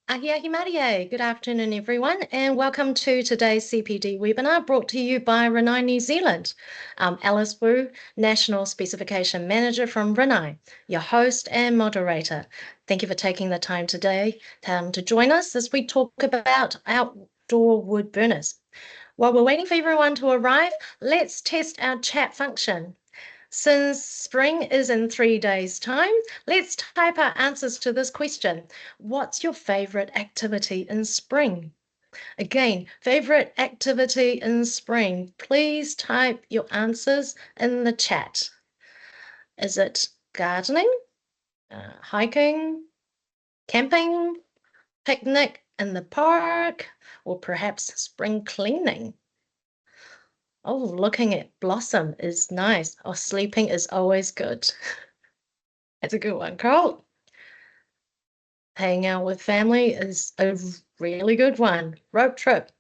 Ahi Marie. Good afternoon, everyone, and welcome to today's CPD webinar brought to you by Rinnai, New Zealand. I'm Alice Wu, National Specification Manager from Rinnai, your host and moderator. Thank you for taking the time today to join us as we talk about outdoor wood burners. While we're waiting for everyone to arrive, let's test our chat function. Since spring is in 3 days' time, let's type our answers to this question. What's your favorite activity in spring? Again, favorite activity in spring. Please type your answers in the chat. Is it gardening, hiking, camping, picnic in the park, or perhaps spring cleaning? Oh, looking at blossom is nice. Or sleeping is always good. That's a good one, Carl. Hanging out with family is a really good one. Road trip.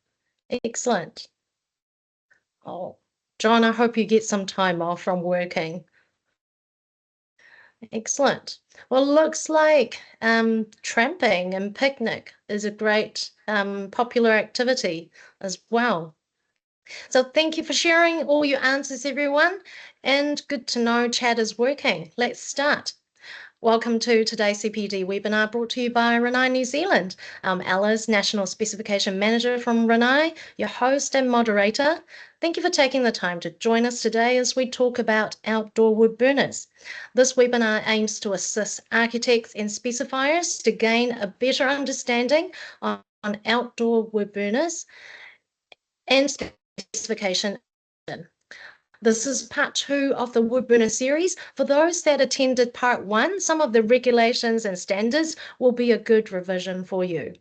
Excellent. Oh, John, I hope you get some time off from working. Excellent. Well, looks like tramping and picnic is a great popular activity as well. So thank you for sharing all your answers, everyone. And good to know chat is working. Let's start. Welcome to today's CPD webinar brought to you by Rinnai, New Zealand. I'm Alice, National Specification Manager from Rinnai, your host and moderator. Thank you for taking the time to join us today as we talk about outdoor wood burners. This webinar aims to assist architects and specifiers to gain a better understanding on outdoor wood burners and specification. This is part 2 of the wood burner series. For those that attended part 1, some of the regulations and standards will be a good revision for you.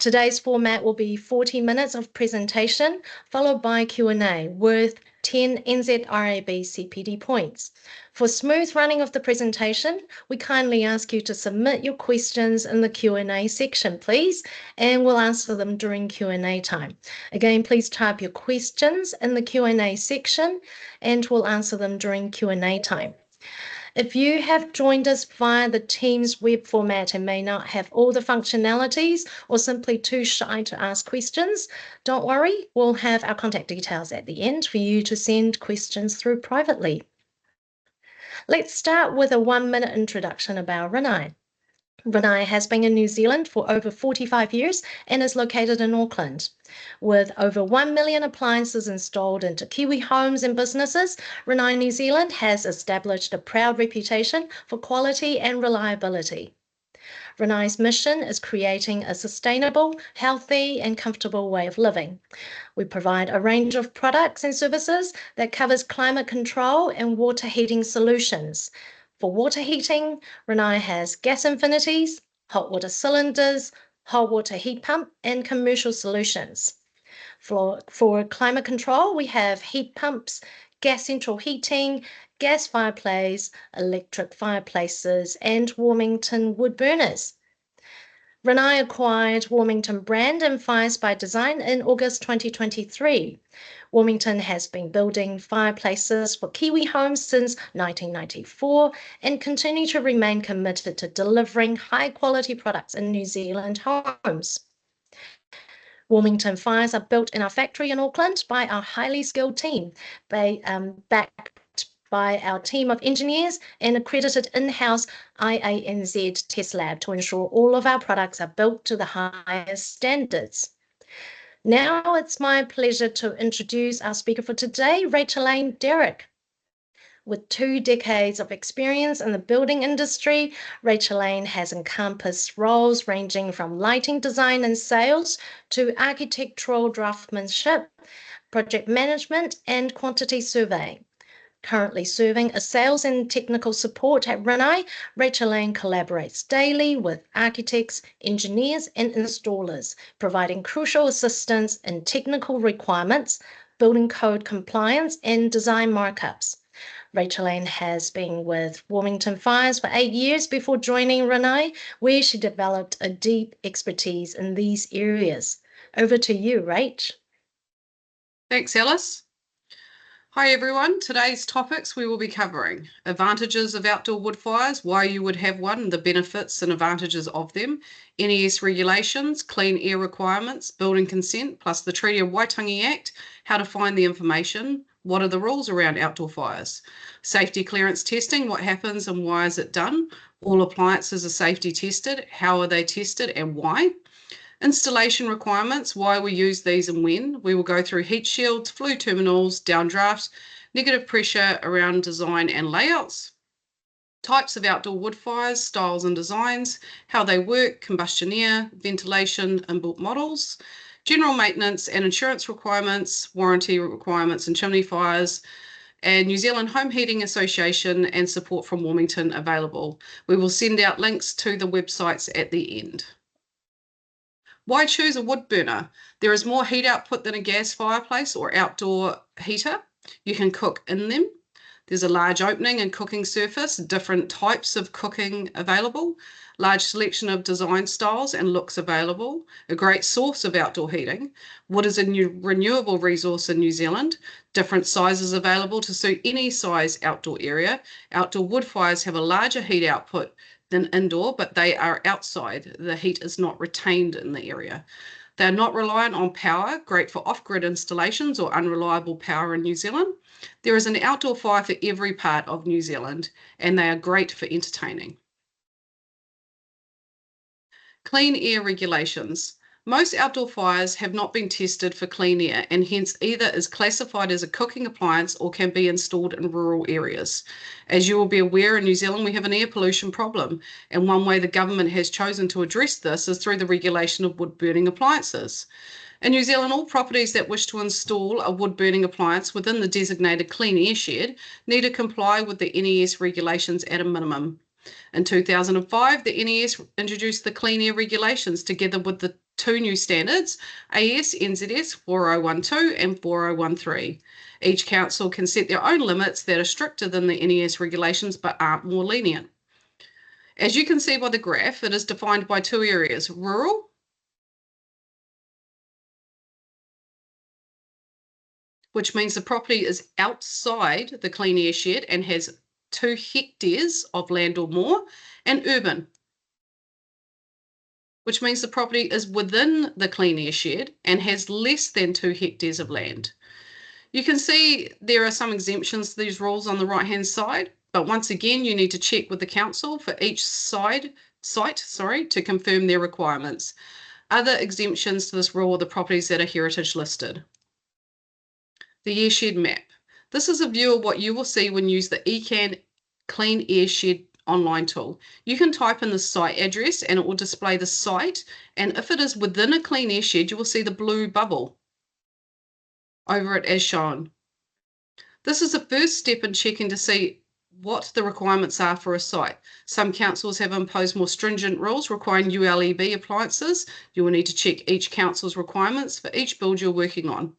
Today's format will be 40 minutes of presentation, followed by Q&A worth 10 NZRAB CPD points. For smooth running of the presentation, we kindly ask you to submit your questions in the Q&A section, please, and we'll answer them during Q&A time. Again, please type your questions in the Q&A section, and we'll answer them during Q&A time. If you have joined us via the Teams web format and may not have all the functionalities or simply too shy to ask questions, don't worry, we'll have our contact details at the end for you to send questions through privately. Let's start with a 1-minute introduction about Rinnai. Rinnai has been in New Zealand for over 45 years and is located in Auckland. With over 1 million appliances installed into Kiwi homes and businesses, Rinnai New Zealand has established a proud reputation for quality and reliability. Rinnai's mission is creating a sustainable, healthy and comfortable way of living. We provide a range of products and services that covers climate control and water heating solutions. For water heating, Rinnai has gas infinities, hot water cylinders, hot water heat pump, and commercial solutions. For climate control, we have heat pumps, gas central heating, gas fireplace, electric fireplaces, and Warmington wood burners. Rinnai acquired Warmington brand and Fires by Design in August 2023. Warmington has been building fireplaces for Kiwi homes since 1994 and continue to remain committed to delivering high-quality products in New Zealand homes. Warmington fires are built in our factory in Auckland by our highly skilled team, backed by our team of engineers and accredited in-house IANZ test lab to ensure all of our products are built to the highest standards. Now it's my pleasure to introduce our speaker for today, Rachel Derrick. With 2 decades of experience in the building industry, Rachel has encompassed roles ranging from lighting design and sales to architectural draftsmanship, project management, and quantity survey. Currently serving as sales and technical support at Rinnai, Rachel collaborates daily with architects, engineers, and installers, providing crucial assistance in technical requirements, building code compliance, and design markups. Rachel has been with Warmington Fires for 8 years before joining Rinnai, where she developed a deep expertise in these areas. Over to you, Rach. Thanks, Alice. Hi everyone, today's topics we will be covering advantages of outdoor wood fires, why you would have one, the benefits and advantages of them, NES regulations, clean air requirements, building consent, plus the Treaty of Waitangi Act, how to find the information, what are the rules around outdoor fires, safety clearance testing, what happens and why is it done, all appliances are safety tested, how are they tested and why, installation requirements, why we use these and when. We will go through heat shields, flue terminals, downdrafts, negative pressure around design and layouts, types of outdoor wood fires, styles and designs, how they work, combustion air, ventilation, inbuilt models, general maintenance and insurance requirements, warranty requirements and chimney fires, and New Zealand Home Heating Association and support from Warmington available. We will send out links to the websites at the end. Why choose a wood burner? There is more heat output than a gas fireplace or outdoor heater. You can cook in them. There's a large opening and cooking surface, different types of cooking available, large selection of design styles and looks available, a great source of outdoor heating. Wood is a renewable resource in New Zealand, different sizes available to suit any size outdoor area. Outdoor wood fires have a larger heat output than indoor, but they are outside. The heat is not retained in the area. They're not reliant on power, great for off-grid installations or unreliable power in New Zealand. There is an outdoor fire for every part of New Zealand, and they are great for entertaining. Clean air regulations. Most outdoor fires have not been tested for clean air and hence either is classified as a cooking appliance or can be installed in rural areas. As you will be aware, in New Zealand we have an air pollution problem, and one way the government has chosen to address this is through the regulation of wood burning appliances. In New Zealand, all properties that wish to install a wood burning appliance within the designated clean air shed need to comply with the NES regulations at a minimum. In 2005, the NES introduced the Clean Air Regulations together with the two new standards, AS NZS 4012 and 4013. Each council can set their own limits that are stricter than the NES regulations but aren't more lenient. As you can see by the graph, it is defined by two areas, rural, which means the property is outside the clean air shed and has 2 hectares of land or more, and urban, which means the property is within the clean air shed and has less than 2 hectares of land. You can see there are some exemptions to these rules on the right-hand side, but once again, you need to check with the council for each site to confirm their requirements. Other exemptions to this rule are the properties that are heritage listed. The airshed map. This is a view of what you will see when you use the eCan Clean Airshed online tool. You can type in the site address and it will display the site, and if it is within a clean airshed, you will see the blue bubble over it as shown. This is the first step in checking to see what the requirements are for a site. Some councils have imposed more stringent rules requiring ULEB appliances. You will need to check each council's requirements for each build you're working on.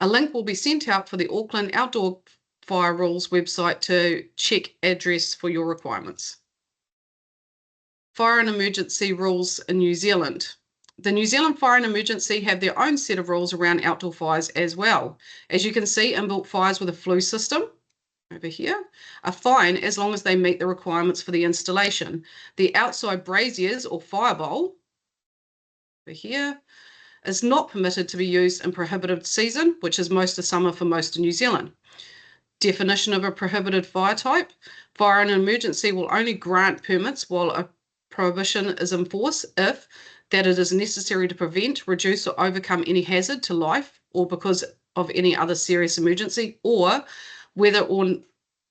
A link will be sent out for the Auckland Outdoor Fire Rules website to check address for your requirements. Fire and emergency rules in New Zealand. The New Zealand Fire and Emergency have their own set of rules around outdoor fires as well. As you can see, inbuilt fires with a flue system over here are fine as long as they meet the requirements for the installation. The outside braziers or firebowl over here is not permitted to be used in prohibited season, which is most of summer for most of New Zealand. Definition of a prohibited fire type. Fire and emergency will only grant permits while a prohibition is in force if that it is necessary to prevent, reduce or overcome any hazard to life or because of any other serious emergency, or whether or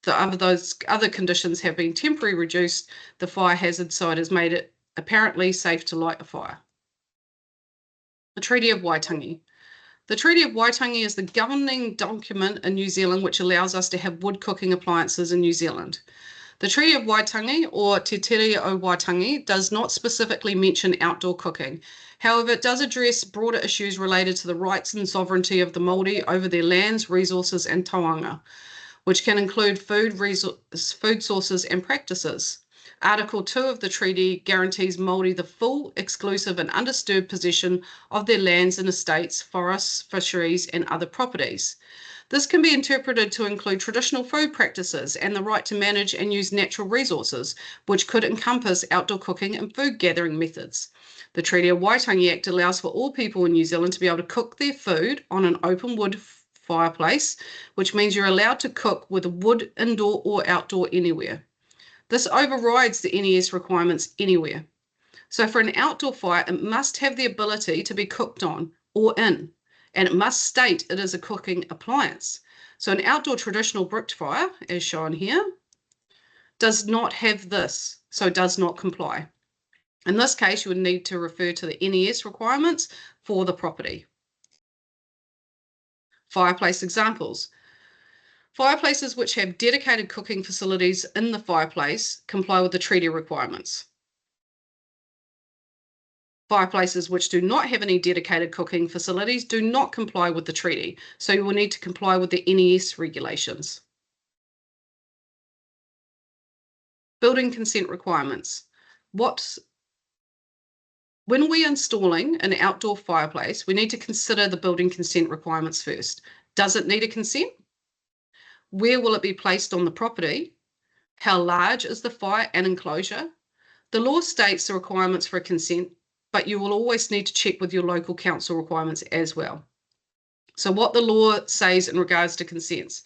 those other conditions have been temporarily reduced, the fire hazard site has made it apparently safe to light a fire. The Treaty of Waitangi. The Treaty of Waitangi is the governing document in New Zealand which allows us to have wood cooking appliances in New Zealand. The Treaty of Waitangi, or Te Tere o Waitangi, does not specifically mention outdoor cooking. However, it does address broader issues related to the rights and sovereignty of the Māori over their lands, resources and taonga, which can include food sources and practices. Article 2 of the treaty guarantees Māori the full, exclusive and undisturbed possession of their lands and estates, forests, fisheries and other properties. This can be interpreted to include traditional food practices and the right to manage and use natural resources, which could encompass outdoor cooking and food gathering methods. The Treaty of Waitangi Act allows for all people in New Zealand to be able to cook their food on an open wood fireplace, which means you're allowed to cook with wood indoor or outdoor anywhere. This overrides the NES requirements anywhere. So for an outdoor fire, it must have the ability to be cooked on or in, and it must state it is a cooking appliance. So an outdoor traditional brick fire, as shown here, does not have this, so does not comply. In this case, you would need to refer to the NES requirements for the property. Fireplace examples. Fireplaces which have dedicated cooking facilities in the fireplace comply with the treaty requirements. Fireplaces which do not have any dedicated cooking facilities do not comply with the treaty, so you will need to comply with the NES regulations. Building consent requirements. When we're installing an outdoor fireplace, we need to consider the building consent requirements first. Does it need a consent? Where will it be placed on the property? How large is the fire and enclosure? The law states the requirements for a consent, but you will always need to check with your local council requirements as well. So what the law says in regards to consents.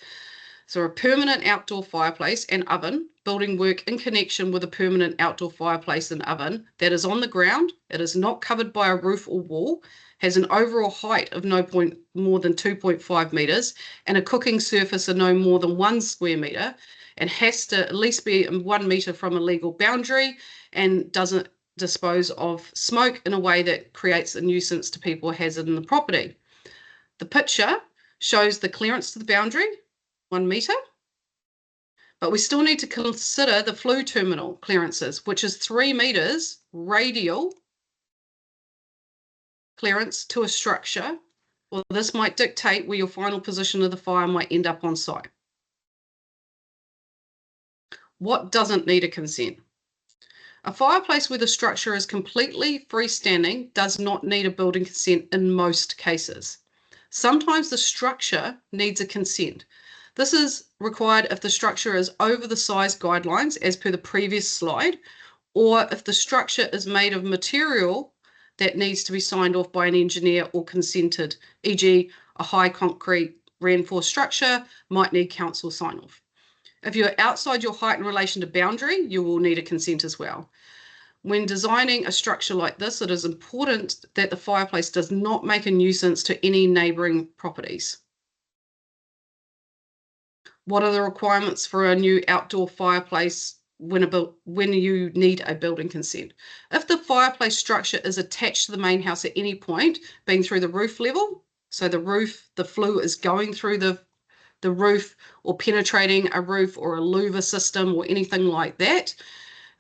So a permanent outdoor fireplace and oven, building work in connection with a permanent outdoor fireplace and oven that is on the ground, it is not covered by a roof or wall, has an overall height of no more than 2.5 metres and a cooking surface of no more than 1 square metre, and has to at least be 1 metre from a legal boundary and doesn't dispose of smoke in a way that creates a nuisance to people or hazard in the property. The picture shows the clearance to the boundary, 1 metre, but we still need to consider the flue terminal clearances, which is 3 metres radial clearance to a structure. Well, this might dictate where your final position of the fire might end up on site. What doesn't need a consent? A fireplace where the structure is completely freestanding does not need a building consent in most cases. Sometimes the structure needs a consent. This is required if the structure is over the size guidelines as per the previous slide, or if the structure is made of material that needs to be signed off by an engineer or consented, e.g. a high concrete reinforced structure might need council sign off. If you're outside your height in relation to boundary, you will need a consent as well. When designing a structure like this, it is important that the fireplace does not make a nuisance to any neighbouring properties. What are the requirements for a new outdoor fireplace when you need a building consent? If the fireplace structure is attached to the main house at any point, being through the roof level, so the flue is going through the roof or penetrating a roof or a louver system or anything like that,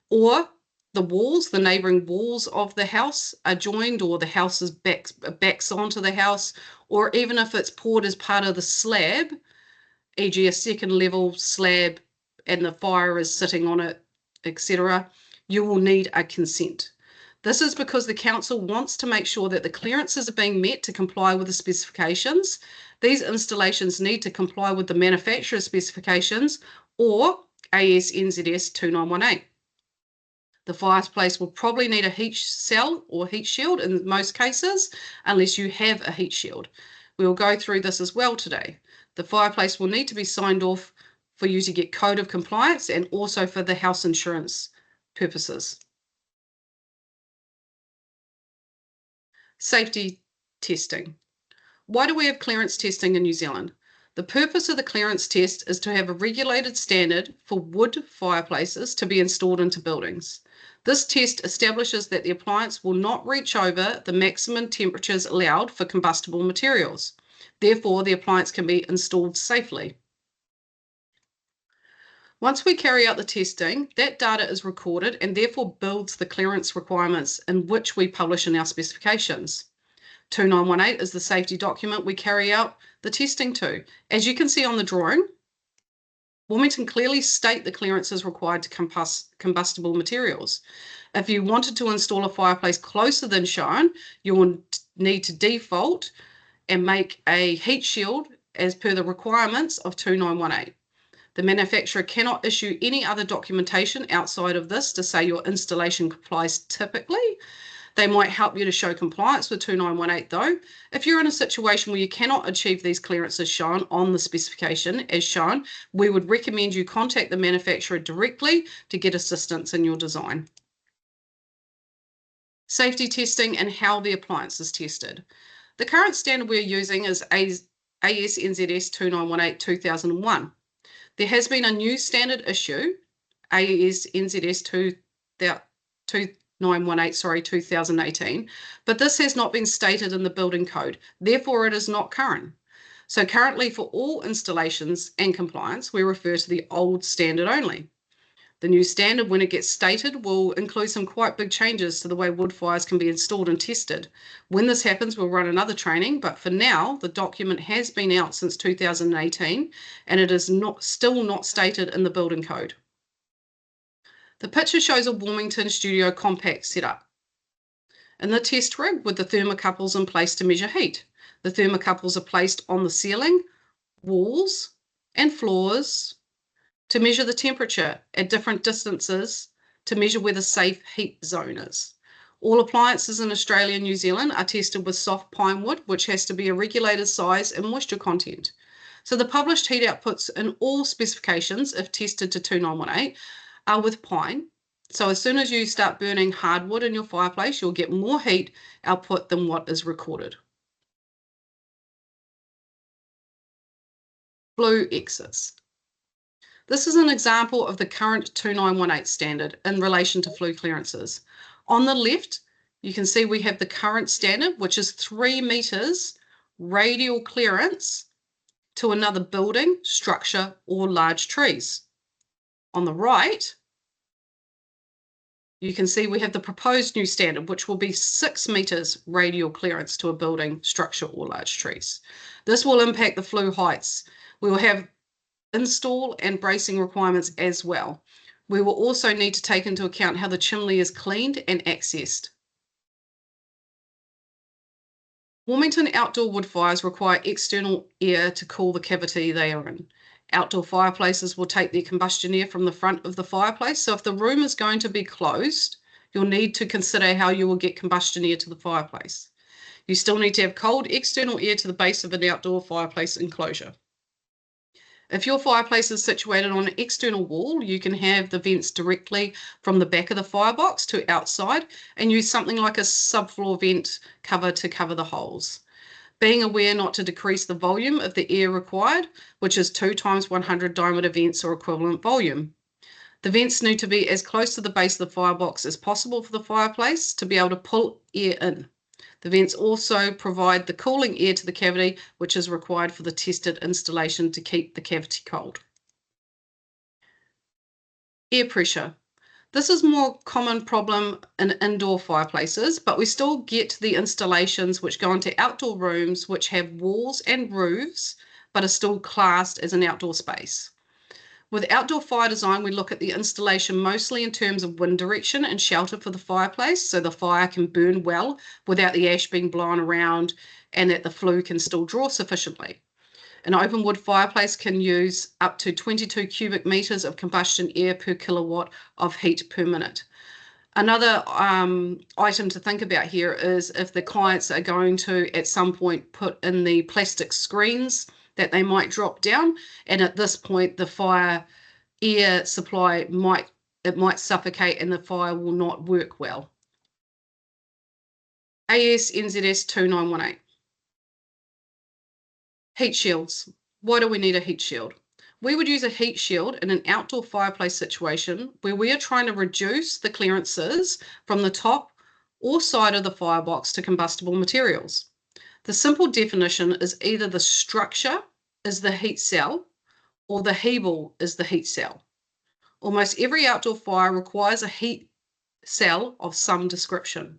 or the walls, the neighbouring walls of the house are joined, or the house is backs onto the house, or even if it's poured as part of the slab, e.g. a second level slab and the fire is sitting on it, etc., you will need a consent. This is because the council wants to make sure that the clearances are being met to comply with the specifications. These installations need to comply with the manufacturer's specifications or AS/NZS 2918. The fireplace will probably need a heat cell or heat shield in most cases, unless you have a heat shield. We will go through this as well today. The fireplace will need to be signed off for you to get code of compliance and also for the house insurance purposes. Safety testing. Why do we have clearance testing in New Zealand? The purpose of the clearance test is to have a regulated standard for wood fireplaces to be installed into buildings. This test establishes that the appliance will not reach over the maximum temperatures allowed for combustible materials. Therefore, the appliance can be installed safely. Once we carry out the testing, that data is recorded and therefore builds the clearance requirements in which we publish in our specifications. 2918 is the safety document we carry out the testing to. As you can see on the drawing, Wilmington clearly state the clearances required to combustible materials. If you wanted to install a fireplace closer than shown, you will need to default and make a heat shield as per the requirements of 2918. The manufacturer cannot issue any other documentation outside of this to say your installation complies typically. They might help you to show compliance with 2918 though. If you're in a situation where you cannot achieve these clearances shown on the specification as shown, we would recommend you contact the manufacturer directly to get assistance in your design. Safety testing and how the appliance is tested. The current standard we're using is AS/NZS 2918-2001. There has been a new standard issue, AS/NZS 2018, but this has not been stated in the building code. Therefore, it is not current. So currently for all installations and compliance, we refer to the old standard only. The new standard, when it gets stated, will include some quite big changes to the way wood fires can be installed and tested. When this happens, we'll run another training, but for now, the document has been out since 2018, and it is still not stated in the building code. The picture shows a Wilmington Studio Compact setup. In the test rig with the thermocouples in place to measure heat. The thermocouples are placed on the ceiling, walls, and floors to measure the temperature at different distances to measure where the safe heat zone is. All appliances in Australia and New Zealand are tested with soft pine wood, which has to be a regulated size and moisture content. So the published heat outputs in all specifications, if tested to 2918, are with pine. So as soon as you start burning hardwood in your fireplace, you'll get more heat output than what is recorded. Flue exits. This is an example of the current 2918 standard in relation to flue clearances. On the left, you can see we have the current standard, which is 3 meters radial clearance to another building, structure, or large trees. On the right, you can see we have the proposed new standard, which will be 6 meters radial clearance to a building, structure, or large trees. This will impact the flue heights. We will have install and bracing requirements as well. We will also need to take into account how the chimney is cleaned and accessed. Wilmington outdoor wood fires require external air to cool the cavity they are in. Outdoor fireplaces will take their combustion air from the front of the fireplace, so if the room is going to be closed, you'll need to consider how you will get combustion air to the fireplace. You still need to have cold external air to the base of an outdoor fireplace enclosure. If your fireplace is situated on an external wall, you can have the vents directly from the back of the firebox to outside and use something like a subfloor vent cover to cover the holes. Being aware not to decrease the volume of the air required, which is 2 times 100 diameter vents or equivalent volume. The vents need to be as close to the base of the firebox as possible for the fireplace to be able to pull air in. The vents also provide the cooling air to the cavity, which is required for the tested installation to keep the cavity cold. Air pressure. This is a more common problem in indoor fireplaces, but we still get the installations which go into outdoor rooms which have walls and roofs, but are still classed as an outdoor space. With outdoor fire design, we look at the installation mostly in terms of wind direction and shelter for the fireplace, so the fire can burn well without the ash being blown around and that the flue can still draw sufficiently. An open wood fireplace can use up to 22 cubic meters of combustion air per kilowatt of heat per minute. Another item to think about here is if the clients are going to at some point put in the plastic screens that they might drop down, and at this point the fire air supply might suffocate and the fire will not work well. AS/NZS 2918. Heat shields. Why do we need a heat shield? We would use a heat shield in an outdoor fireplace situation where we are trying to reduce the clearances from the top or side of the firebox to combustible materials. The simple definition is either the structure is the heat cell or the hebel is the heat cell. Almost every outdoor fire requires a heat cell of some description.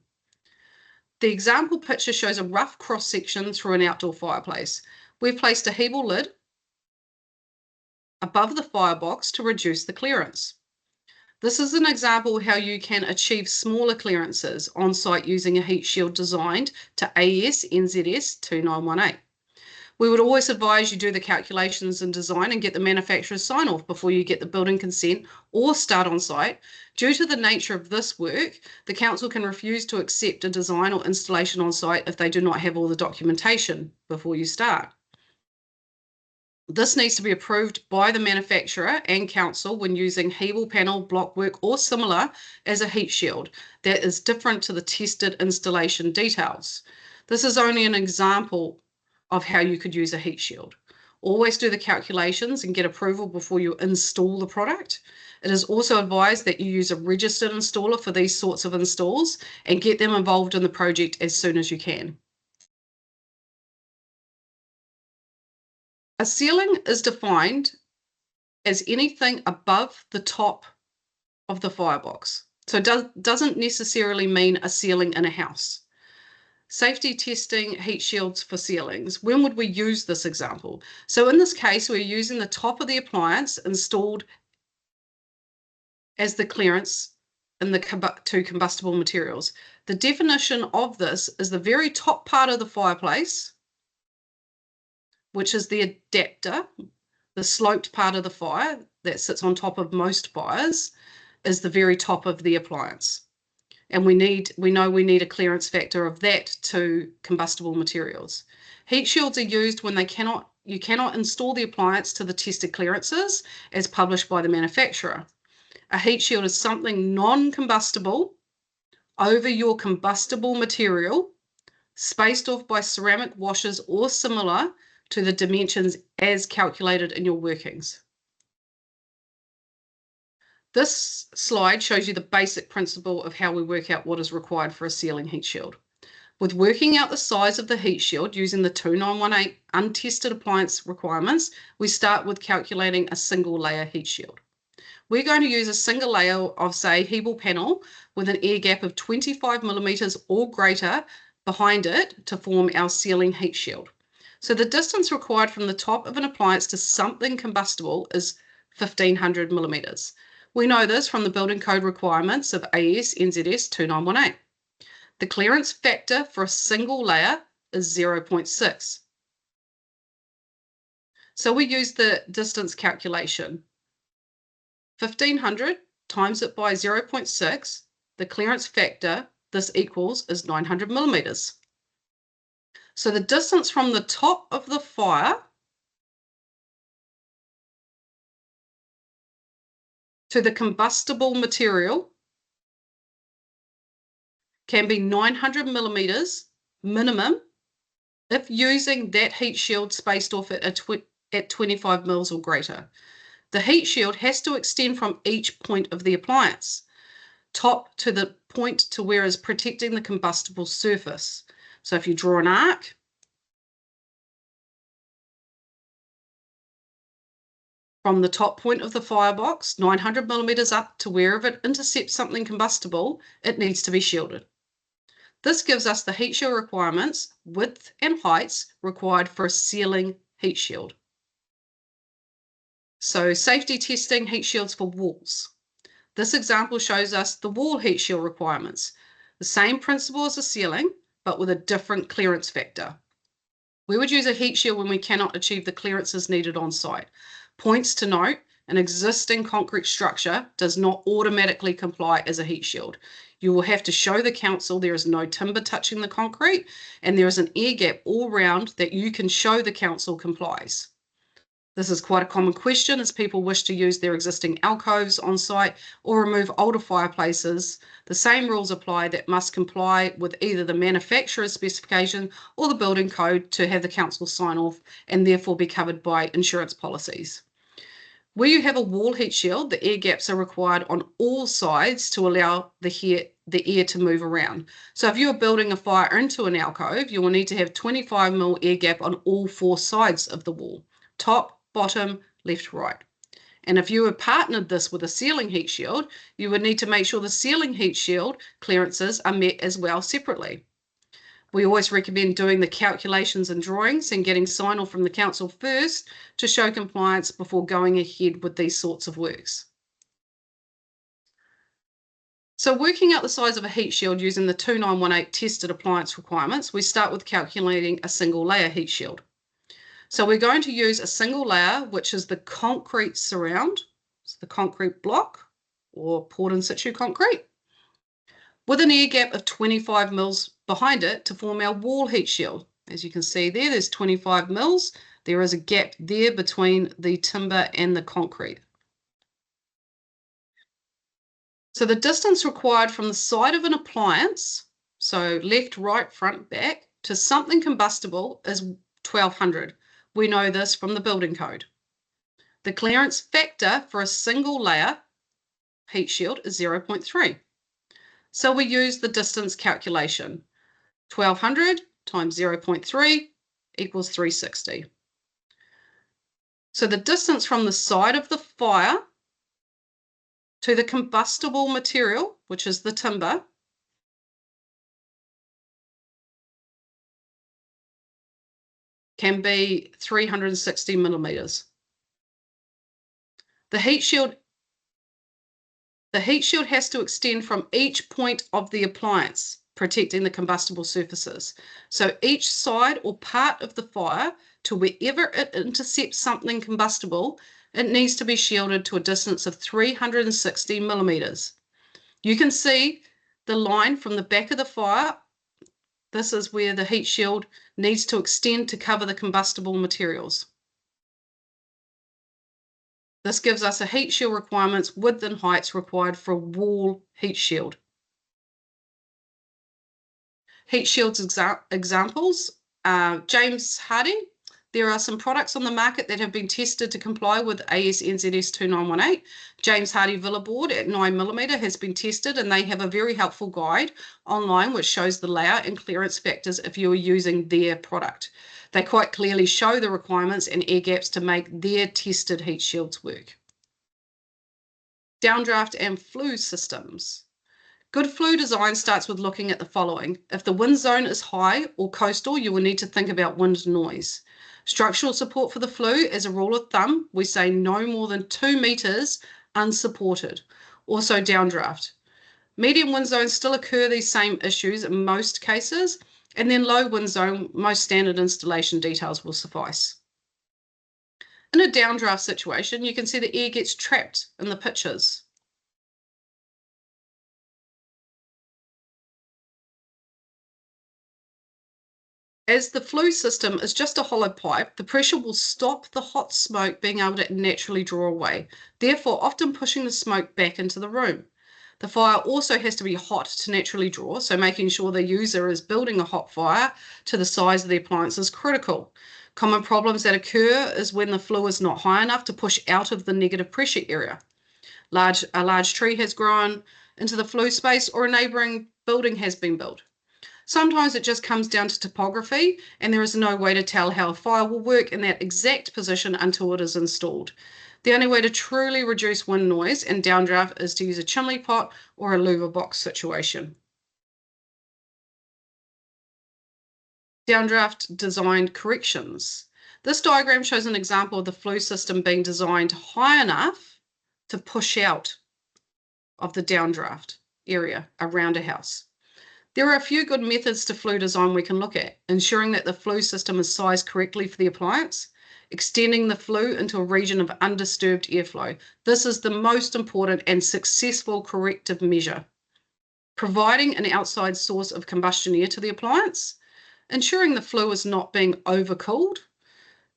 The example picture shows a rough cross-section through an outdoor fireplace. We've placed a hebel lid above the firebox to reduce the clearance. This is an example of how you can achieve smaller clearances on site using a heat shield designed to AS NZS 2918. We would always advise you do the calculations and design and get the manufacturer's sign off before you get the building consent or start on site. Due to the nature of this work, the council can refuse to accept a design or installation on site if they do not have all the documentation before you start. This needs to be approved by the manufacturer and council when using Hebel panel, blockwork or similar as a heat shield that is different to the tested installation details. This is only an example of how you could use a heat shield. Always do the calculations and get approval before you install the product. It is also advised that you use a registered installer for these sorts of installs and get them involved in the project as soon as you can. A ceiling is defined as anything above the top of the firebox. So it doesn't necessarily mean a ceiling in a house. Safety testing heat shields for ceilings. When would we use this example? So in this case, we're using the top of the appliance installed as the clearance in the two combustible materials. The definition of this is the very top part of the fireplace, which is the adapter, the sloped part of the fire that sits on top of most fires, is the very top of the appliance. And we know we need a clearance factor of that to combustible materials. Heat shields are used when you cannot install the appliance to the tested clearances as published by the manufacturer. A heat shield is something non-combustible over your combustible material, spaced off by ceramic washers or similar to the dimensions as calculated in your workings. This slide shows you the basic principle of how we work out what is required for a ceiling heat shield. With working out the size of the heat shield using the 2918 untested appliance requirements, we start with calculating a single layer heat shield. We're going to use a single layer of, say, Hebel panel with an air gap of 25 millimeters or greater behind it to form our ceiling heat shield. So the distance required from the top of an appliance to something combustible is 1500 millimeters. We know this from the building code requirements of AS NZS 2918. The clearance factor for a single layer is 0.6. So we use the distance calculation. 1500 times it by 0.6, the clearance factor this equals is 900 millimeters. So the distance from the top of the fire to the combustible material can be 900 millimeters minimum if using that heat shield spaced off at 25 mils or greater. The heat shield has to extend from each point of the appliance, top to the point to where is protecting the combustible surface. So if you draw an arc, from the top point of the firebox, 900 millimeters up to wherever it intercepts something combustible, it needs to be shielded. This gives us the heat shield requirements, width and heights required for a ceiling heat shield. So safety testing heat shields for walls. This example shows us the wall heat shield requirements. The same principle as the ceiling, but with a different clearance factor. We would use a heat shield when we cannot achieve the clearances needed on site. Points to note, an existing concrete structure does not automatically comply as a heat shield. You will have to show the council there is no timber touching the concrete and there is an air gap all round that you can show the council complies. This is quite a common question as people wish to use their existing alcoves on site or remove older fireplaces. The same rules apply that must comply with either the manufacturer's specification or the building code to have the council sign off and therefore be covered by insurance policies. Where you have a wall heat shield, the air gaps are required on all sides to allow the air to move around. So if you're building a fire into an alcove, you will need to have 25 mil air gap on all four sides of the wall, top, bottom, left, right. And if you have partnered this with a ceiling heat shield, you would need to make sure the ceiling heat shield clearances are met as well separately. We always recommend doing the calculations and drawings and getting sign-off from the council first to show compliance before going ahead with these sorts of works. So working out the size of a heat shield using the 2918 tested appliance requirements, we start with calculating a single layer heat shield. So we're going to use a single layer, which is the concrete surround, so the concrete block or poured in situ concrete, with an air gap of 25 mils behind it to form our wall heat shield. As you can see there's 25 mils. There is a gap there between the timber and the concrete. So the distance required from the side of an appliance, so left, right, front, back, to something combustible is 1200. We know this from the building code. The clearance factor for a single layer heat shield is 0.3. So we use the distance calculation. 1200 times 0.3 equals 360. So the distance from the side of the fire to the combustible material, which is the timber, can be 360 millimeters. The heat shield has to extend from each point of the appliance, protecting the combustible surfaces. So each side or part of the fire to wherever it intercepts something combustible, it needs to be shielded to a distance of 360 millimeters. You can see the line from the back of the fire. This is where the heat shield needs to extend to cover the combustible materials. This gives us a heat shield requirements, width and heights required for a wall heat shield. Heat shields examples, James Hardie. There are some products on the market that have been tested to comply with AS/NZS 2918. James Hardie Villa board at 9mm has been tested, and they have a very helpful guide online which shows the layer and clearance factors if you are using their product. They quite clearly show the requirements and air gaps to make their tested heat shields work. Downdraft and flue systems. Good flue design starts with looking at the following. If the wind zone is high or coastal, you will need to think about wind noise. Structural support for the flue, as a rule of thumb, we say no more than 2 meters unsupported. Also downdraft. Medium wind zones still occur these same issues in most cases, and then low wind zone, most standard installation details will suffice. In a downdraft situation, you can see the air gets trapped in the pitches. As the flue system is just a hollow pipe, the pressure will stop the hot smoke being able to naturally draw away, therefore often pushing the smoke back into the room. The fire also has to be hot to naturally draw, so making sure the user is building a hot fire to the size of the appliance is critical. Common problems that occur is when the flue is not high enough to push out of the negative pressure area. A large tree has grown into the flue space, or a neighbouring building has been built. Sometimes it just comes down to topography, and there is no way to tell how a fire will work in that exact position until it is installed. The only way to truly reduce wind noise and downdraft is to use a chimney pot or a louver box situation. Downdraft design corrections. This diagram shows an example of the flue system being designed high enough to push out of the downdraft area around a house. There are a few good methods to flue design we can look at: ensuring that the flue system is sized correctly for the appliance, extending the flue into a region of undisturbed airflow. This is the most important and successful corrective measure. Providing an outside source of combustion air to the appliance, ensuring the flue is not being overcooled.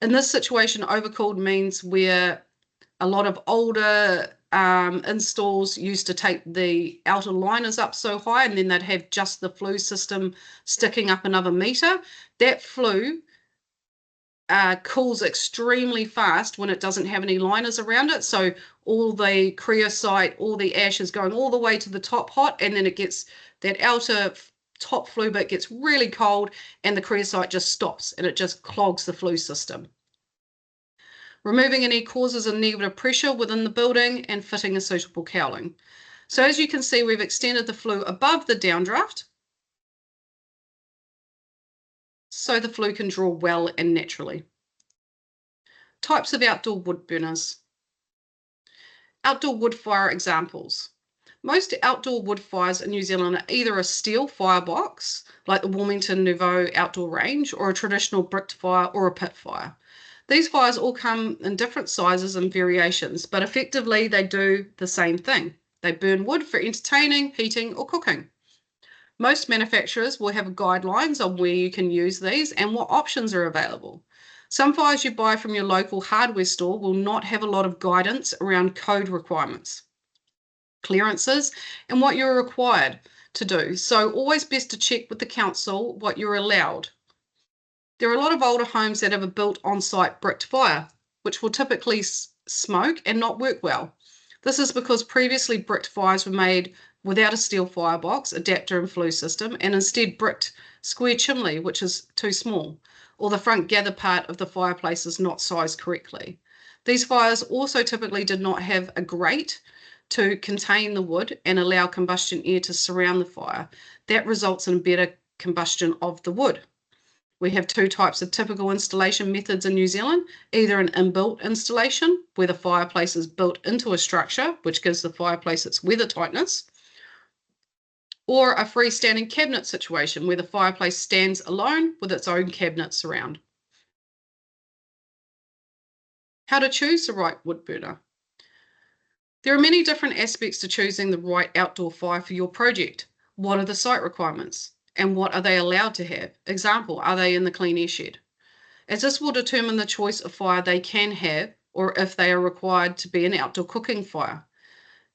In this situation, overcooled means where a lot of older installs used to take the outer liners up so high, and then they'd have just the flue system sticking up another meter. That flue cools extremely fast when it doesn't have any liners around it. So all the creosote, all the ash is going all the way to the top hot, and then it gets that outer top flue bit gets really cold, and the creosote just stops and it just clogs the flue system. Removing any causes of negative pressure within the building and fitting a suitable cowling. So as you can see, we've extended the flue above the downdraft. so the flue can draw well and naturally. Types of outdoor wood burners. Outdoor wood fire examples. Most outdoor wood fires in New Zealand are either a steel firebox, like the Wilmington Nouveau outdoor range, or a traditional bricked fire or a pit fire. These fires all come in different sizes and variations, but effectively they do the same thing. They burn wood for entertaining, heating, or cooking. Most manufacturers will have guidelines on where you can use these and what options are available. Some fires you buy from your local hardware store will not have a lot of guidance around code requirements, clearances, and what you're required to do. So always best to check with the council what you're allowed. There are a lot of older homes that have a built on-site bricked fire, which will typically smoke and not work well. This is because previously bricked fires were made without a steel firebox, adapter and flue system, and instead bricked square chimney, which is too small, or the front gather part of the fireplace is not sized correctly. These fires also typically did not have a grate to contain the wood and allow combustion air to surround the fire. That results in better combustion of the wood. We have two types of typical installation methods in New Zealand, either an inbuilt installation, where the fireplace is built into a structure, which gives the fireplace its weather tightness, or a freestanding cabinet situation, where the fireplace stands alone with its own cabinets around. How to choose the right wood burner. There are many different aspects to choosing the right outdoor fire for your project. What are the site requirements? And what are they allowed to have? Example, are they in the clean air shed? As this will determine the choice of fire they can have, or if they are required to be an outdoor cooking fire.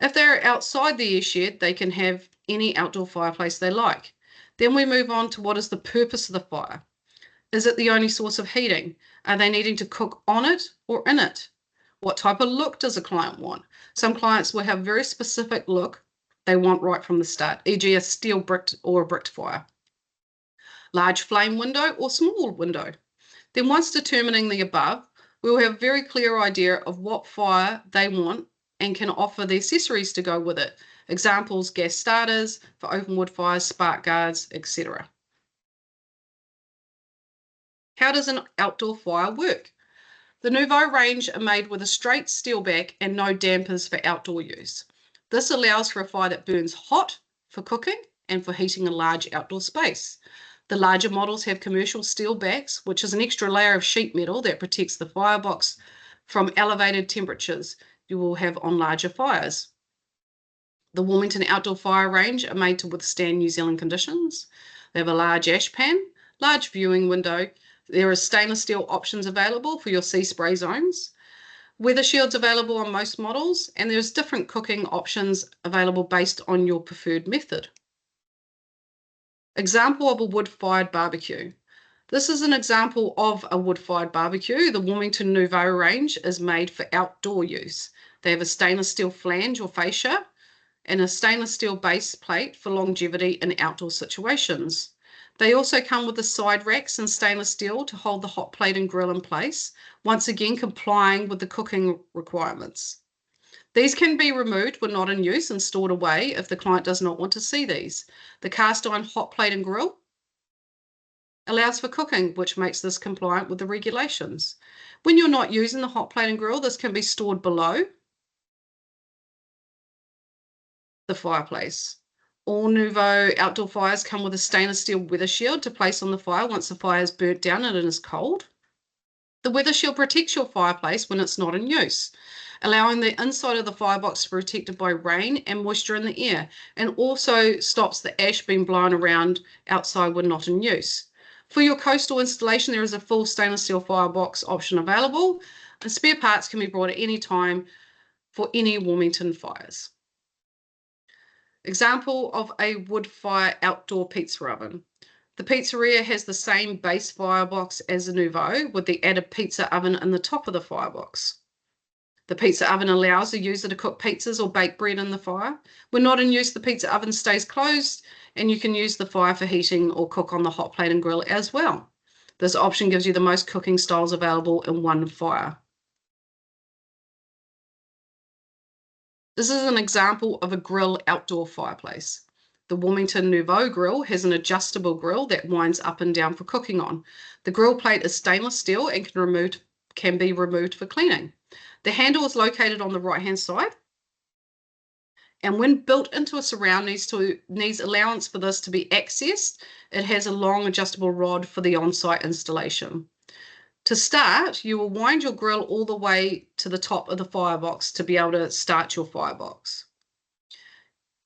If they are outside the air shed, they can have any outdoor fireplace they like. Then we move on to what is the purpose of the fire. Is it the only source of heating? Are they needing to cook on it or in it? What type of look does a client want? Some clients will have a very specific look they want right from the start, e.g. a steel bricked or a bricked fire. Large flame window or small window. Then once determining the above, we will have a very clear idea of what fire they want and can offer the accessories to go with it. Examples, gas starters for open wood fires, spark guards, etc. How does an outdoor fire work? The Nouveau range are made with a straight steel back and no dampers for outdoor use. This allows for a fire that burns hot for cooking and for heating a large outdoor space. The larger models have commercial steel backs, which is an extra layer of sheet metal that protects the firebox from elevated temperatures you will have on larger fires. The Wilmington outdoor fire range are made to withstand New Zealand conditions. They have a large ash pan, large viewing window. There are stainless steel options available for your sea spray zones. Weather shields available on most models, and there's different cooking options available based on your preferred method. Example of a wood-fired barbecue. This is an example of a wood-fired barbecue. The Wilmington Nouveau range is made for outdoor use. They have a stainless steel flange or fascia and a stainless steel base plate for longevity in outdoor situations. They also come with the side racks in stainless steel to hold the hot plate and grill in place, once again complying with the cooking requirements. These can be removed when not in use and stored away if the client does not want to see these. The cast iron hot plate and grill allows for cooking, which makes this compliant with the regulations. When you're not using the hot plate and grill, this can be stored below the fireplace. All Nouveau outdoor fires come with a stainless steel weather shield to place on the fire once the fire is burnt down and it is cold. The weather shield protects your fireplace when it's not in use, allowing the inside of the firebox to be protected by rain and moisture in the air, and also stops the ash being blown around outside when not in use. For your coastal installation, there is a full stainless steel firebox option available, and spare parts can be brought at any time for any Wilmington fires. Example of a wood fire outdoor pizza oven. The pizzeria has the same base firebox as the Nouveau with the added pizza oven in the top of the firebox. The pizza oven allows the user to cook pizzas or bake bread in the fire. When not in use, the pizza oven stays closed and you can use the fire for heating or cook on the hot plate and grill as well. This option gives you the most cooking styles available in one fire. This is an example of a grill outdoor fireplace. The Wilmington Nouveau grill has an adjustable grill that winds up and down for cooking on. The grill plate is stainless steel and can be removed for cleaning. The handle is located on the right-hand side, and when built into a surround needs allowance for this to be accessed. It has a long adjustable rod for the on-site installation. To start, you will wind your grill all the way to the top of the firebox to be able to start your firebox.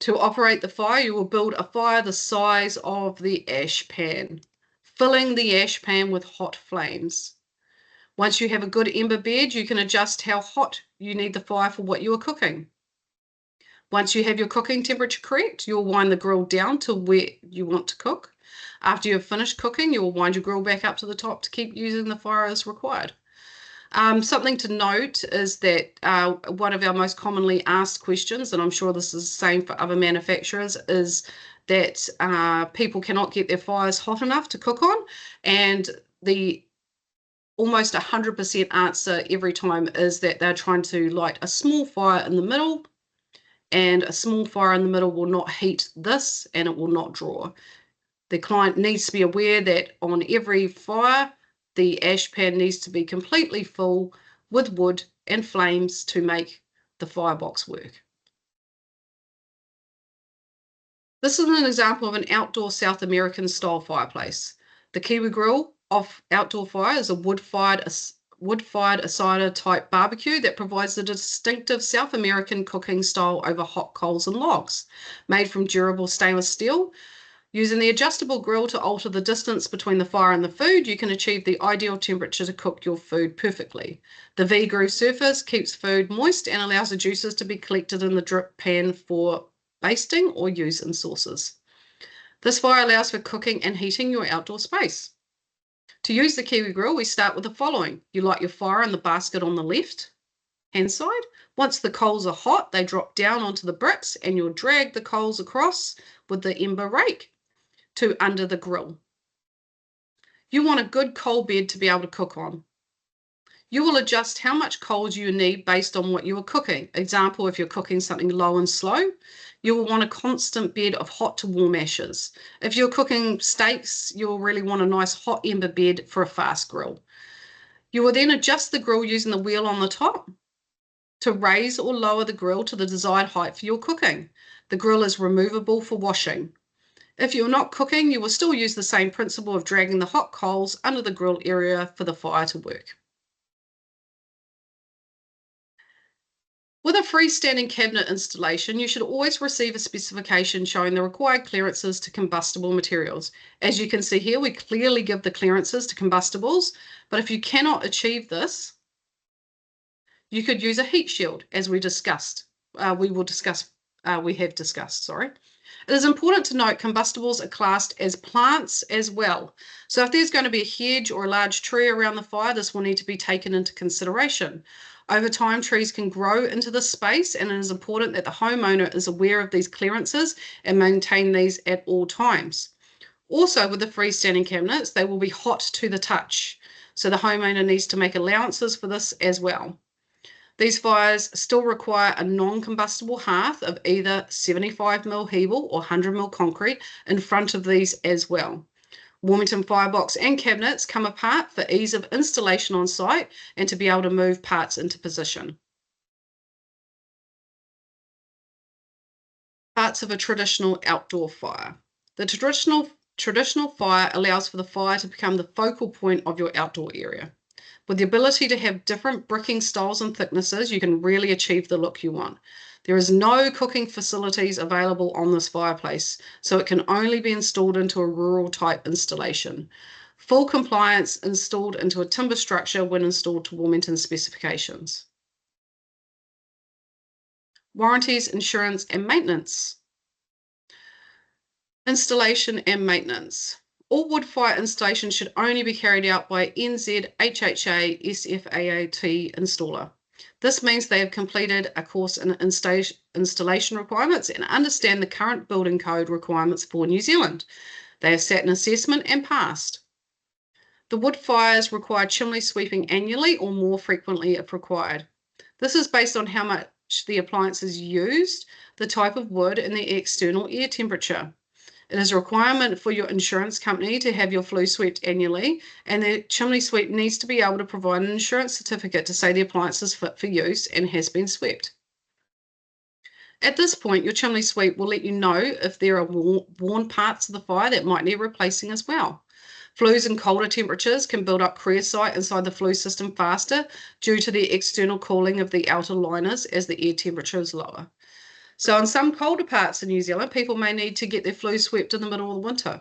To operate the fire, you will build a fire the size of the ash pan, filling the ash pan with hot flames. Once you have a good ember bed, you can adjust how hot you need the fire for what you are cooking. Once you have your cooking temperature correct, you'll wind the grill down to where you want to cook. After you have finished cooking, you will wind your grill back up to the top to keep using the fire as required. Something to note is that one of our most commonly asked questions, and I'm sure this is the same for other manufacturers, is that people cannot get their fires hot enough to cook on, and the almost 100% answer every time is that they're trying to light a small fire in the middle, and a small fire in the middle will not heat this and it will not draw. The client needs to be aware that on every fire, the ash pan needs to be completely full with wood and flames to make the firebox work. This is an example of an outdoor South American style fireplace. The Kiwi grill off outdoor fire is a wood-fired asada type barbecue that provides a distinctive South American cooking style over hot coals and logs. Made from durable stainless steel, using the adjustable grill to alter the distance between the fire and the food, you can achieve the ideal temperature to cook your food perfectly. The V-groove surface keeps food moist and allows the juices to be collected in the drip pan for basting or use in sauces. This fire allows for cooking and heating your outdoor space. To use the Kiwi grill, we start with the following. You light your fire in the basket on the left hand side. Once the coals are hot, they drop down onto the bricks and you'll drag the coals across with the ember rake to under the grill. You want a good coal bed to be able to cook on. You will adjust how much coals you need based on what you are cooking. Example, if you're cooking something low and slow, you will want a constant bed of hot to warm ashes. If you're cooking steaks, you'll really want a nice hot ember bed for a fast grill. You will then adjust the grill using the wheel on the top to raise or lower the grill to the desired height for your cooking. The grill is removable for washing. If you're not cooking, you will still use the same principle of dragging the hot coals under the grill area for the fire to work. With a freestanding cabinet installation, you should always receive a specification showing the required clearances to combustible materials. As you can see here, we clearly give the clearances to combustibles, but if you cannot achieve this, you could use a heat shield, as we have discussed. It is important to note combustibles are classed as plants as well. So if there's going to be a hedge or a large tree around the fire, this will need to be taken into consideration. Over time, trees can grow into this space, and it is important that the homeowner is aware of these clearances and maintain these at all times. Also, with the freestanding cabinets, they will be hot to the touch, so the homeowner needs to make allowances for this as well. These fires still require a non-combustible hearth of either 75mm Hebel or 100mm concrete in front of these as well. Wilmington firebox and cabinets come apart for ease of installation on site and to be able to move parts into position. Parts of a traditional outdoor fire. The traditional fire allows for the fire to become the focal point of your outdoor area. With the ability to have different bricking styles and thicknesses, you can really achieve the look you want. There is no cooking facilities available on this fireplace, so it can only be installed into a rural type installation. Full compliance installed into a timber structure when installed to Wilmington specifications. Warranties, insurance and maintenance. Installation and maintenance. All wood fire installations should only be carried out by NZHHA SFAAT installer. This means they have completed a course in installation requirements and understand the current building code requirements for New Zealand. They have sat an assessment and passed. The wood fires require chimney sweeping annually or more frequently if required. This is based on how the appliances used, the type of wood, and the external air temperature. It is a requirement for your insurance company to have your flue swept annually, and the chimney sweep needs to be able to provide an insurance certificate to say the appliance is fit for use and has been swept. At this point, your chimney sweep will let you know if there are worn parts of the fire that might need replacing as well. Flues in colder temperatures can build up creosote inside the flue system faster due to the external cooling of the outer liners as the air temperature is lower. So in some colder parts of New Zealand, people may need to get their flue swept in the middle of the winter.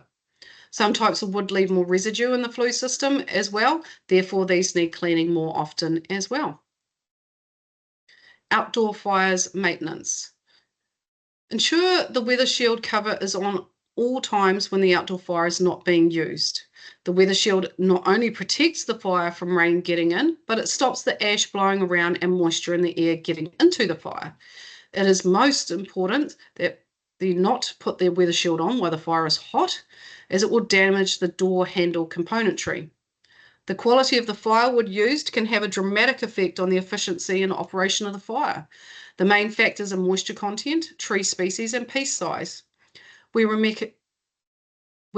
Some types of wood leave more residue in the flue system as well, therefore these need cleaning more often as well. Outdoor fires maintenance. Ensure the weather shield cover is on all times when the outdoor fire is not being used. The weather shield not only protects the fire from rain getting in, but it stops the ash blowing around and moisture in the air getting into the fire. It is most important that they not put their weather shield on while the fire is hot, as it will damage the door handle componentry. The quality of the firewood used can have a dramatic effect on the efficiency and operation of the fire. The main factors are moisture content, tree species, and piece size. We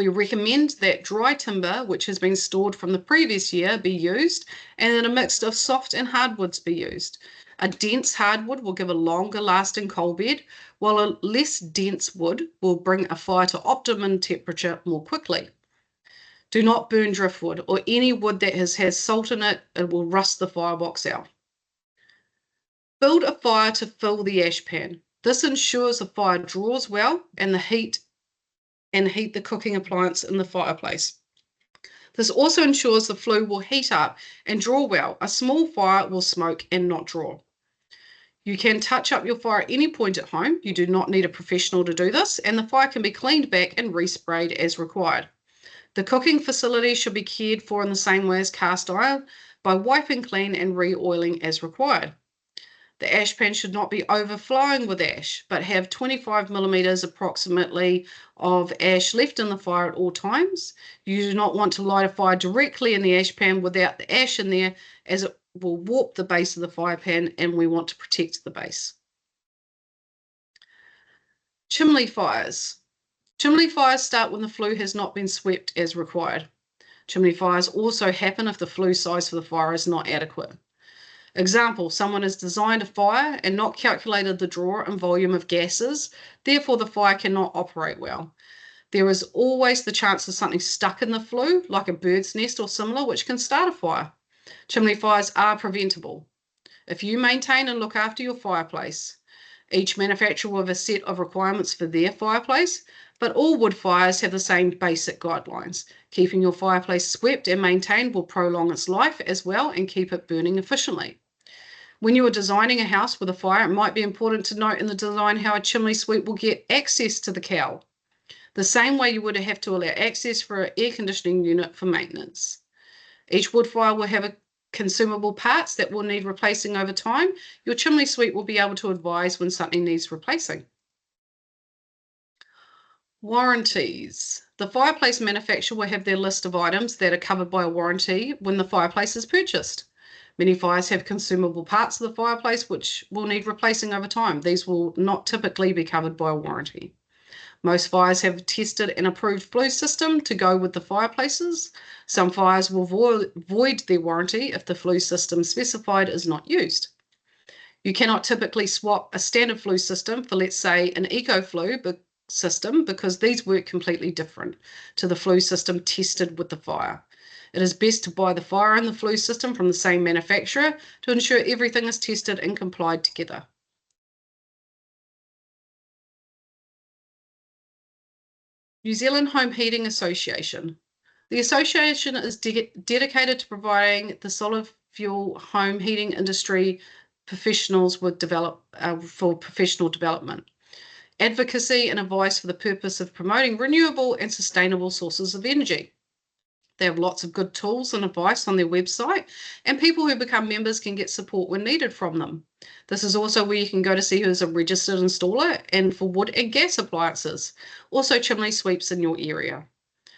recommend that dry timber, which has been stored from the previous year, be used, and that a mix of soft and hardwoods be used. A dense hardwood will give a longer lasting coal bed, while a less dense wood will bring a fire to optimum temperature more quickly. Do not burn driftwood or any wood that has salt in it. It will rust the firebox out. Build a fire to fill the ash pan. This ensures the fire draws well and heat the cooking appliance in the fireplace. This also ensures the flue will heat up and draw well. A small fire will smoke and not draw. You can touch up your fire at any point at home. You do not need a professional to do this, and the fire can be cleaned back and resprayed as required. The cooking facility should be cared for in the same way as cast iron by wiping clean and re-oiling as required. The ash pan should not be overflowing with ash, but have 25 millimeters approximately of ash left in the fire at all times. You do not want to light a fire directly in the ash pan without the ash in there, as it will warp the base of the fire pan, and we want to protect the base. Chimney fires. Chimney fires start when the flue has not been swept as required. Chimney fires also happen if the flue size for the fire is not adequate. Example, someone has designed a fire and not calculated the draw and volume of gases, therefore the fire cannot operate well. There is always the chance of something stuck in the flue, like a bird's nest or similar, which can start a fire. Chimney fires are preventable if you maintain and look after your fireplace. Each manufacturer will have a set of requirements for their fireplace, but all wood fires have the same basic guidelines. Keeping your fireplace swept and maintained will prolong its life as well and keep it burning efficiently. When you are designing a house with a fire, it might be important to note in the design how a chimney sweep will get access to the cowl, the same way you would have to allow access for an air conditioning unit for maintenance. Each wood fire will have consumable parts that will need replacing over time. Your chimney sweep will be able to advise when something needs replacing. Warranties. The fireplace manufacturer will have their list of items that are covered by a warranty when the fireplace is purchased. Many fires have consumable parts of the fireplace which will need replacing over time. These will not typically be covered by a warranty. Most fires have a tested and approved flue system to go with the fireplaces. Some fires will void their warranty if the flue system specified is not used. You cannot typically swap a standard flue system for, let's say, an eco-flue system, because these work completely different to the flue system tested with the fire. It is best to buy the fire and the flue system from the same manufacturer to ensure everything is tested and complied together. New Zealand Home Heating Association. The association is dedicated to providing the solid fuel home heating industry professionals with for professional development, advocacy and advice for the purpose of promoting renewable and sustainable sources of energy. They have lots of good tools and advice on their website, and people who become members can get support when needed from them. This is also where you can go to see who's a registered installer and for wood and gas appliances, also chimney sweeps in your area.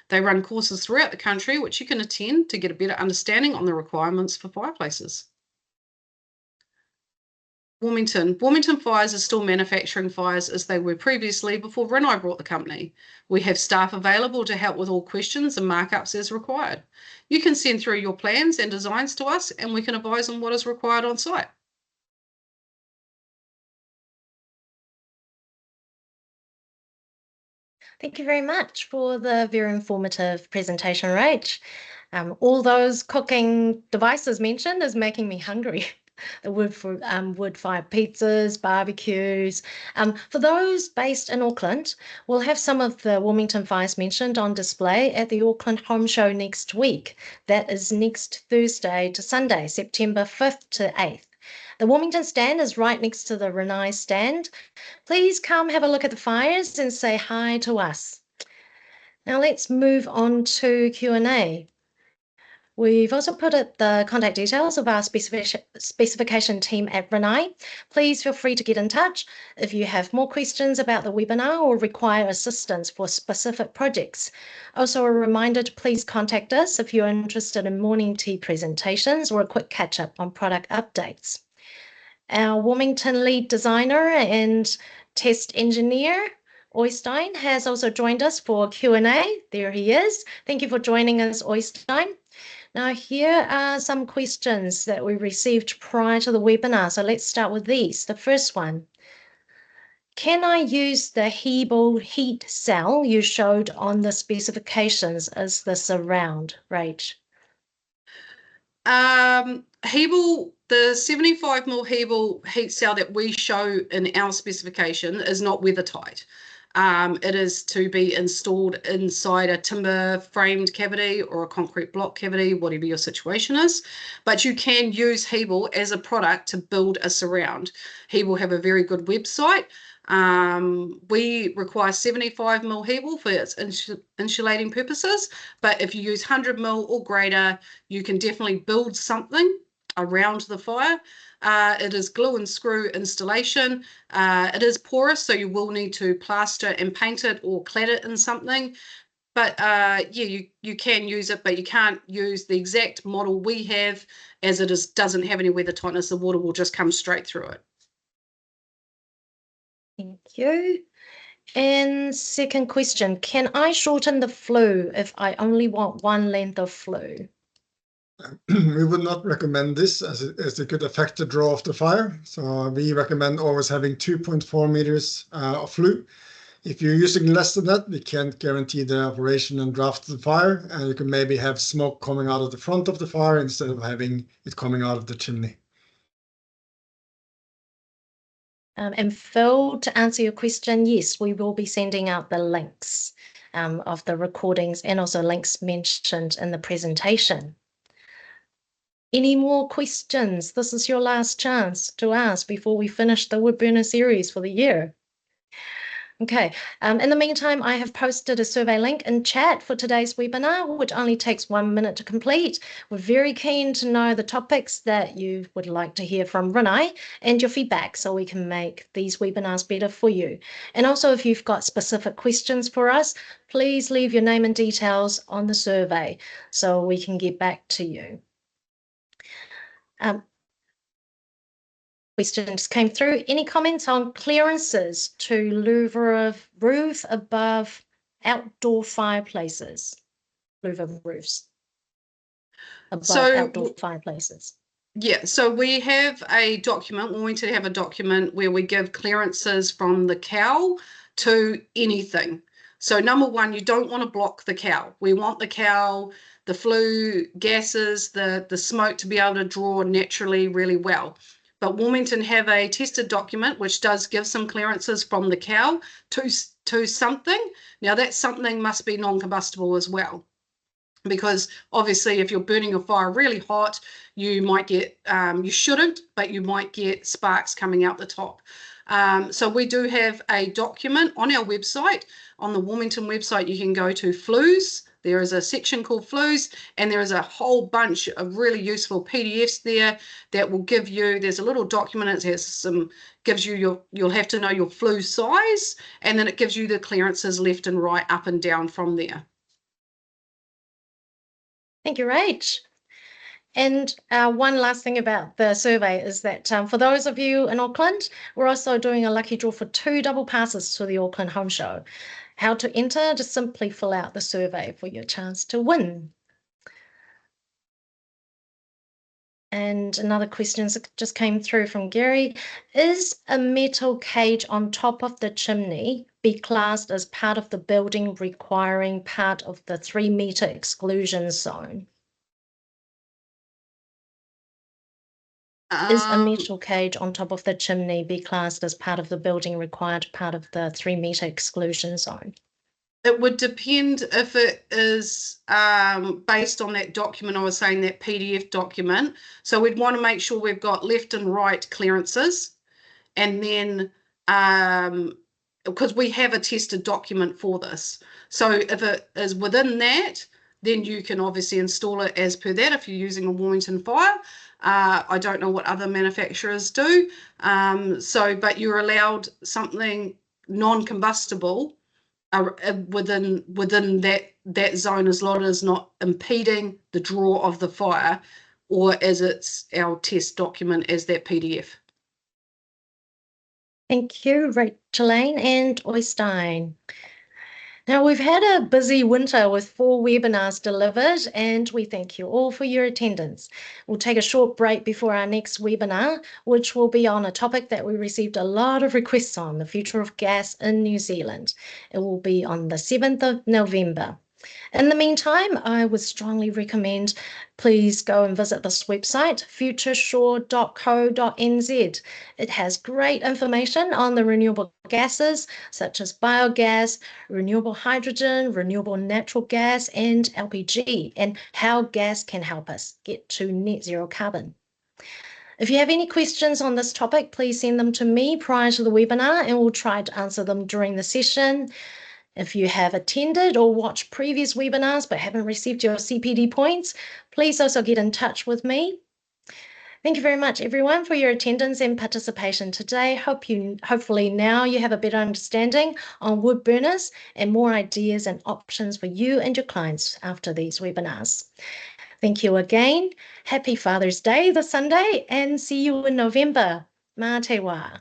They run courses throughout the country which you can attend to get a better understanding on the requirements for fireplaces. Wilmington Fires are still manufacturing fires as they were previously before Rinnai brought the company. We have staff available to help with all questions and markups as required. You can send through your plans and designs to us and we can advise on what is required on site. Thank you very much for the very informative presentation, Rach. All those cooking devices mentioned is making me hungry. The wood-fired pizzas, barbecues. For those based in Auckland, we'll have some of the Wilmington fires mentioned on display at the Auckland Home Show next week. That is next Thursday to Sunday, September 5th to 8th. The Wilmington stand is right next to the Rinnai stand. Please come have a look at the fires and say hi to us. Now let's move on to Q&A. We've also put the contact details of our specification team at Rinnai. Please feel free to get in touch if you have more questions about the webinar or require assistance for specific projects. Also a reminder to please contact us if you're interested in morning tea presentations or a quick catch-up on product updates. Our Wilmington lead designer and test engineer, Oystein, has also joined us for Q&A. There he is. Thank you for joining us, Oystein. Now, here are some questions that we received prior to the webinar. So let's start with these. The first one, can I use the Hebel heat cell you showed on the specifications as the surround, Rach? Hebel, the 75mm Hebel heat cell that we show in our specification is not weather tight. It is to be installed inside a timber framed cavity or a concrete block cavity, whatever your situation is. But you can use Hebel as a product to build a surround. Hebel have a very good website. We require 75mm Hebel for its insulating purposes, but if you use 100mm or greater, you can definitely build something around the fire. It is glue and screw installation. It is porous, so you will need to plaster and paint it or clad it in something. But yeah, you can use it, but you can't use the exact model we have, as it doesn't have any weather tightness. The water will just come straight through it. Thank you. And second question, can I shorten the flue if I only want one length of flue? We would not recommend this as it could affect the draw of the fire. So we recommend always having 2.4 meters of flue. If you're using less than that, we can't guarantee the operation and draft of the fire, and you can maybe have smoke coming out of the front of the fire instead of having it coming out of the chimney. And Phil, to answer your question, yes, we will be sending out the links of the recordings and also links mentioned in the presentation. Any more questions? This is your last chance to ask before we finish the wood burner series for the year. Okay, in the meantime, I have posted a survey link in chat for today's webinar, which only takes 1 minute to complete. We're very keen to know the topics that you would like to hear from Rinnai and your feedback so we can make these webinars better for you. And also, if you've got specific questions for us, please leave your name and details on the survey so we can get back to you. Questions came through. Any comments on clearances to louver roof above outdoor fireplaces? Louver roofs above outdoor fireplaces. Yeah, so we have a document. We're going to have a document where we give clearances from the cowl to anything. So number one, you don't want to block the cowl. We want the cowl, the flue gases, the smoke to be able to draw naturally really well. But Wilmington have a tested document which does give some clearances from the cowl to something. Now that something must be non-combustible as well, because obviously if you're burning your fire really hot, you might get, you shouldn't, but you might get sparks coming out the top. So we do have a document on our website. On the Wilmington website, you can go to flues. There is a section called flues, and there is a whole bunch of really useful PDFs there that will give you, there's a little document, it has some, gives you you'll have to know your flue size, and then it gives you the clearances left and right, up and down from there. Thank you, Rach. And one last thing about the survey is that for those of you in Auckland, we're also doing a lucky draw for 2 double passes to the Auckland Home Show. How to enter? Just simply fill out the survey for your chance to win. And another question just came through from Gary. Is a metal cage on top of the chimney be classed as part of the building requiring part of the 3-metre exclusion zone? Is a metal cage on top of the chimney be classed as part of the building required part of the 3-metre exclusion zone? It would depend if it is based on that document I was saying, that PDF document. So we'd want to make sure we've got left and right clearances, and then because we have a tested document for this. So if it is within that, then you can obviously install it as per that if you're using a Warmington fire. I don't know what other manufacturers do. But you're allowed something non-combustible within that zone, as long as it's not impeding the draw of the fire, or as it's our test document as that PDF. Thank you, Rachelane and Oystein. Now, we've had a busy winter with 4 webinars delivered, and we thank you all for your attendance. We'll take a short break before our next webinar, which will be on a topic that we received a lot of requests on, the future of gas in New Zealand. It will be on the 7th of November. In the meantime, I would strongly recommend please go and visit this website, futureshore.co.nz. It has great information on the renewable gases such as biogas, renewable hydrogen, renewable natural gas, and LPG, and how gas can help us get to net zero carbon. If you have any questions on this topic, please send them to me prior to the webinar, and we'll try to answer them during the session. If you have attended or watched previous webinars but haven't received your CPD points, please also get in touch with me. Thank you very much, everyone, for your attendance and participation today. Hopefully now you have a better understanding on wood burners and more ideas and options for you and your clients after these webinars. Thank you again. Happy Father's Day this Sunday, and see you in November. Mā te wā.